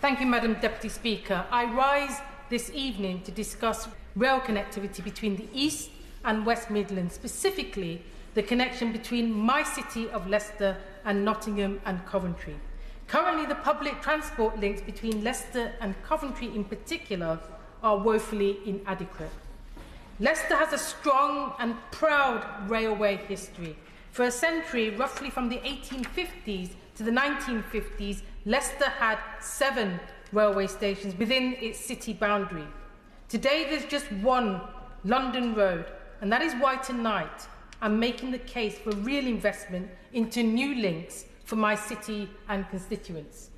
Thank you, Madam Deputy Speaker. I rise this evening to discuss rail connectivity between the East and West Midlands, specifically the connection between my city of Leicester and Nottingham and Coventry. Currently, the public transport links between Leicester and Coventry in particular are woefully inadequate. Leicester has a strong and proud railway history. For a century, roughly from the 1850s to the 1950s, Leicester had 7 railway stations within its city boundary. Today, there's just one, London Road, and that is why tonight I'm making the case for real investment into new links for my city and constituents.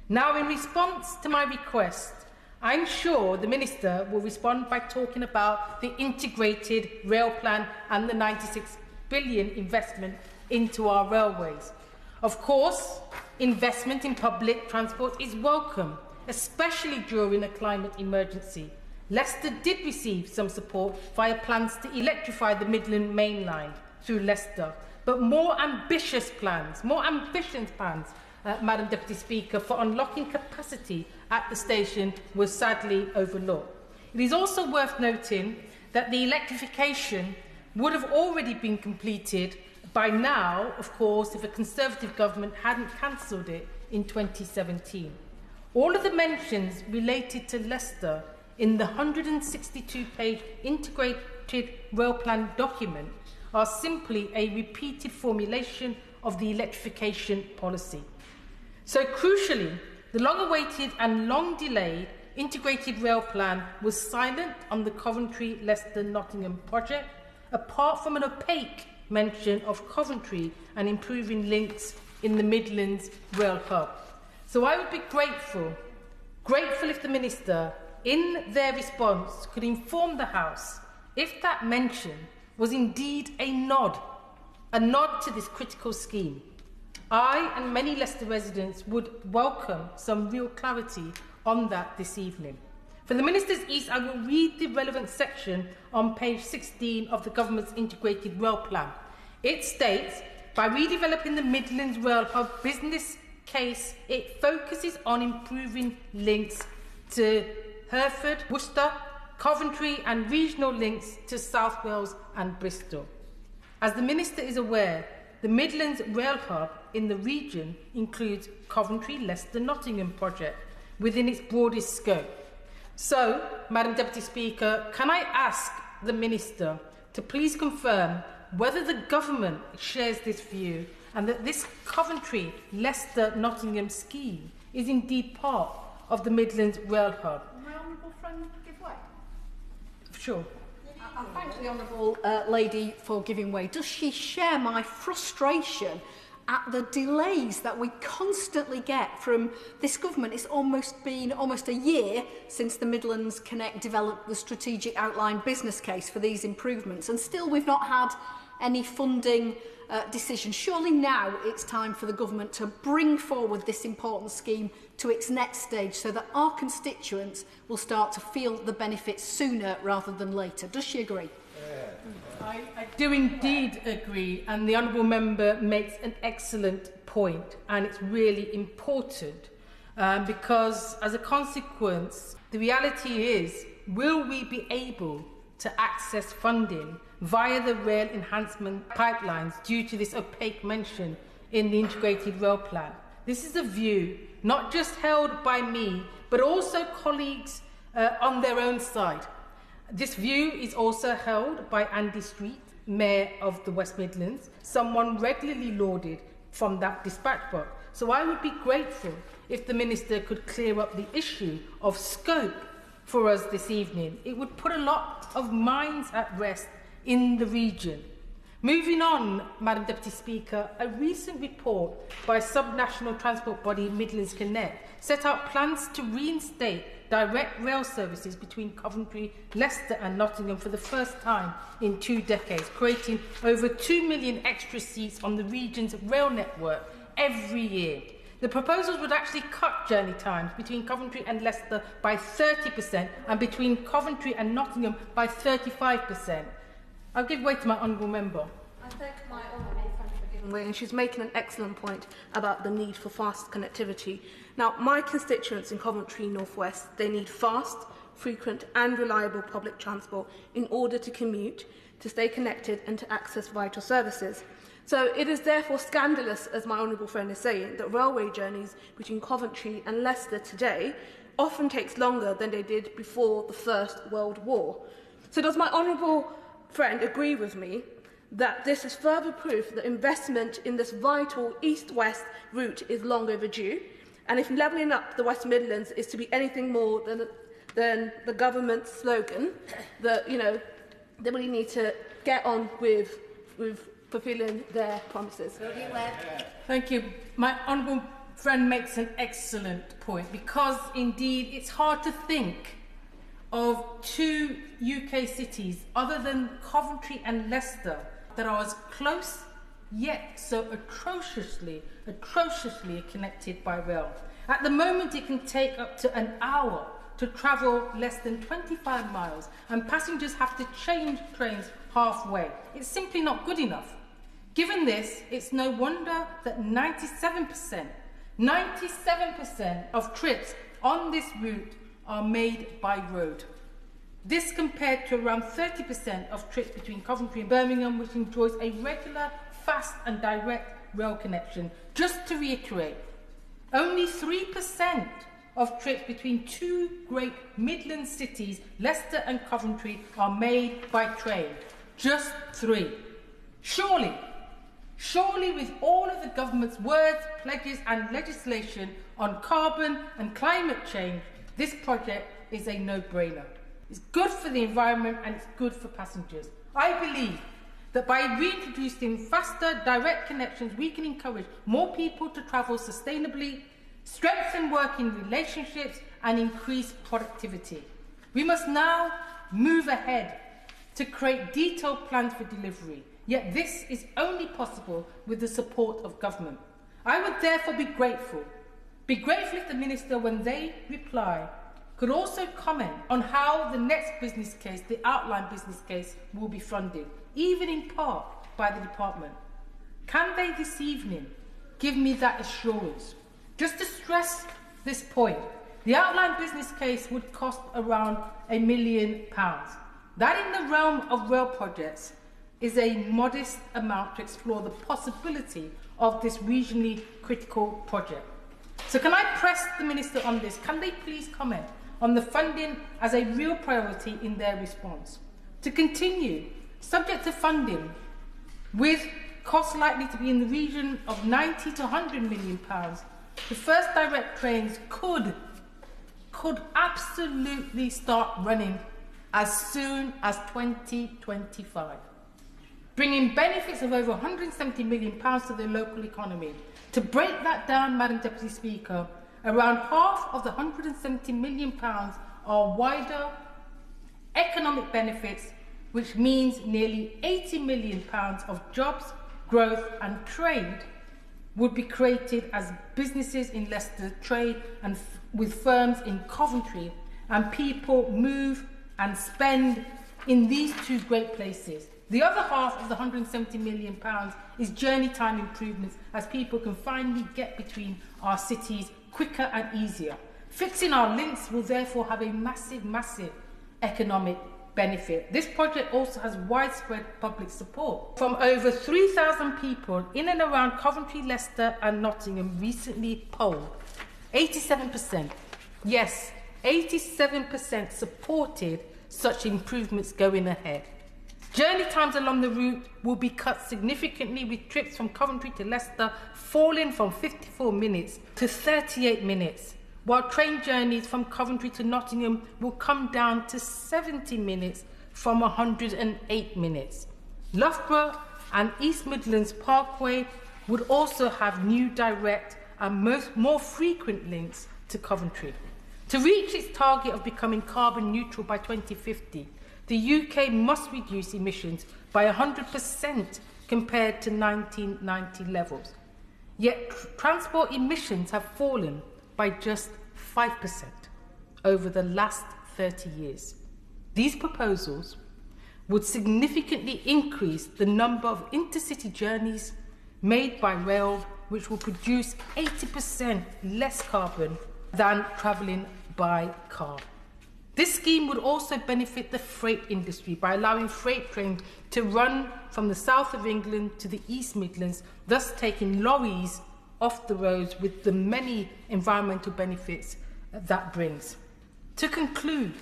Now, in response to my request, I'm sure the Minister will respond by talking about the integrated rail plan and the 96 billion investment into our railways. Of course, investment in public transport is welcome, especially during a climate emergency. Leicester did receive some support via plans to electrify the Midland Main Line through Leicester, but more ambitious plans, Madam Deputy Speaker, for unlocking capacity at the station was sadly overlooked. It is also worth noting that the electrification would have already been completed by now, of course, if a Conservative government hadn't cancelled it in 2017. All of the mentions related to Leicester in the 162-page integrated rail plan document are simply a repeated formulation of the electrification policy. So crucially, the long-awaited and long-delayed integrated rail plan was silent on the Coventry-Leicester-Nottingham project, apart from an opaque mention of Coventry and improving links in the Midlands rail hub. So I would be grateful if the Minister, in their response, could inform the House if that mention was indeed a nod to this critical scheme. I and many Leicester residents would welcome some real clarity on that this evening. For the Minister's East, I will read the relevant section on page 16 of the Government's Integrated Rail Plan. It states, by redeveloping the Midlands Rail Hub business case, it focuses on improving links to Hereford, Worcester, Coventry and regional links to South Wales and Bristol. As the Minister is aware, the Midlands Rail Hub in the region includes Coventry, Leicester, Nottingham project within its broadest scope. So, Madam Deputy Speaker, can I ask the Minister to please confirm whether the government shares this view and that this Coventry, Leicester, Nottingham scheme is indeed part of the Midlands Rail Hub? My honourable friend give way? Sure. I thank the honourable lady for giving way. Does she share my frustration at the delays that we constantly get from this government? It's been almost a year since the Midlands Connect developed the strategic outline business case for these improvements, and still we've not had any funding decision. Surely now it's time for the government to bring forward this important scheme to its next stage so that our constituents will start to feel the benefits sooner rather than later. Does she agree? I do indeed agree, and the honourable member makes an excellent point, and it's really important because as a consequence, the reality is, will we be able to access funding via the rail enhancement pipelines due to this opaque mention in the integrated rail plan? This is a view not just held by me, but also colleagues on their own side. This view is also held by Andy Street, Mayor of the West Midlands, someone regularly lauded from that dispatch box. So I would be grateful if the Minister could clear up the issue of scope for us this evening. It would put a lot of minds at rest in the region. Moving on, Madam Deputy Speaker, a recent report by subnational transport body Midlands Connect set out plans to reinstate direct rail services between Coventry, Leicester and Nottingham for the first time in 2 decades, creating over 2 million extra seats on the region's rail network every year. The proposals would actually cut journey times between Coventry and Leicester by 30% and between Coventry and Nottingham by 35%. I'll give way to my honourable member. I thank my honourable friend for And she's making an excellent point about the need for fast connectivity. Now, my constituents in Coventry North West, they need fast, frequent and reliable public transport in order to commute, to stay connected and to access vital services. So it is therefore scandalous, as my honourable friend is saying, that railway journeys between Coventry and Leicester today often takes longer than they did before the First World War. So does my honourable friend agree with me that this is further proof that investment in this vital east-west route is long overdue? And if levelling up the West Midlands is to be anything more than the government's slogan, that, they really need to get on with fulfilling their promises. Claudia Webbe. Thank you. My honourable friend makes an excellent point, because indeed it's hard to think of two UK cities other than Coventry and Leicester that are as close yet so atrociously connected by rail. At the moment, it can take up to an hour to travel less than 25 miles, and passengers have to change trains halfway. It's simply not good enough. Given this, it's no wonder that 97% of trips on this route are made by road. This compared to around 30% of trips between Coventry and Birmingham, which enjoys a regular, fast and direct rail connection. Just to reiterate, only 3% of trips between two great Midland cities, Leicester and Coventry, are made by train. Just 3. Surely with all of the government's words, pledges and legislation on carbon and climate change, this project is a no-brainer. It's good for the environment and it's good for passengers. I believe that by reintroducing faster, direct connections, we can encourage more people to travel sustainably, strengthen working relationships and increase productivity. We must now move ahead to create detailed plans for delivery. Yet this is only possible with the support of government. I would therefore be grateful if the Minister, when they reply, could also comment on how the next business case, the outline business case, will be funded, even in part by the department. Can they this evening give me that assurance? Just to stress this point, the outline business case would cost around £1 million. That, in the realm of rail projects, is a modest amount to explore the possibility of this regionally critical project. So can I press the Minister on this? Can they please comment on the funding as a real priority in their response? To continue, subject to funding, with costs likely to be in the region of £90 to £100 million, the first direct trains could absolutely start running as soon as 2025, bringing benefits of over £170 million to the local economy. To break that down, Madam Deputy Speaker, around half of the £170 million are wider economic benefits, which means nearly £80 million of jobs, growth and trade would be created as businesses in Leicester trade and with firms in Coventry, and people move and spend in these two great places. The other half of the £170 million is journey time improvements, as people can finally get between our cities quicker and easier. Fixing our links will therefore have a massive economic benefit. This project also has widespread public support from over 3,000 people in and around Coventry, Leicester and Nottingham recently polled. 87%, yes, 87% supported such improvements going ahead. Journey times along the route will be cut significantly, with trips from Coventry to Leicester falling from 54 minutes to 38 minutes, while train journeys from Coventry to Nottingham will come down to 70 minutes from 108 minutes. Loughborough and East Midlands Parkway would also have new direct and more frequent links to Coventry. To reach its target of becoming carbon neutral by 2050, the UK must reduce emissions by 100% compared to 1990 levels. Yet transport emissions have fallen by just 5% over the last 30 years. These proposals would significantly increase the number of intercity journeys, made by rail, which will produce 80% less carbon than travelling by car. This scheme would also benefit the freight industry by allowing freight trains to run from the south of England to the East Midlands, thus taking lorries off the roads with the many environmental benefits that brings. To conclude,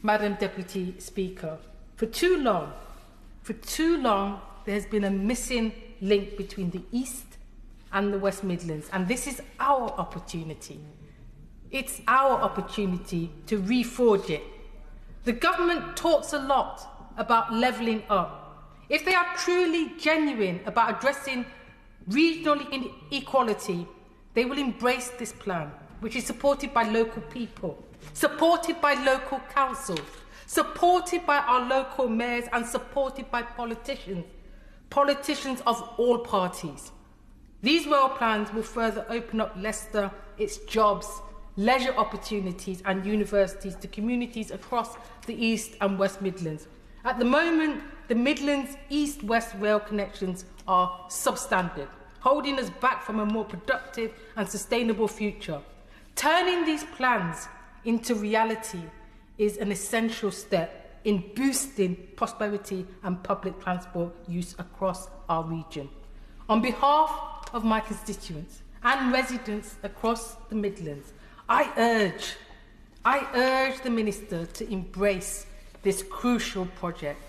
Madam Deputy Speaker, for too long, there has been a missing link between the East and the West Midlands, and this is our opportunity. It's our opportunity to reforge it. The government talks a lot about levelling up. If they are truly genuine about addressing regional inequality, they will embrace this plan, which is supported by local people, supported by local councils, supported by our local mayors, and supported by politicians of all parties. These rail plans will further open up Leicester, its jobs, leisure opportunities and universities to communities across the East and West Midlands. At the moment, the Midlands East-West rail connections are substandard, holding us back from a more productive and sustainable future. Turning these plans into reality is an essential step in boosting prosperity and public transport use across our region. On behalf of my constituents and residents across the Midlands, I urge the Minister to embrace this crucial project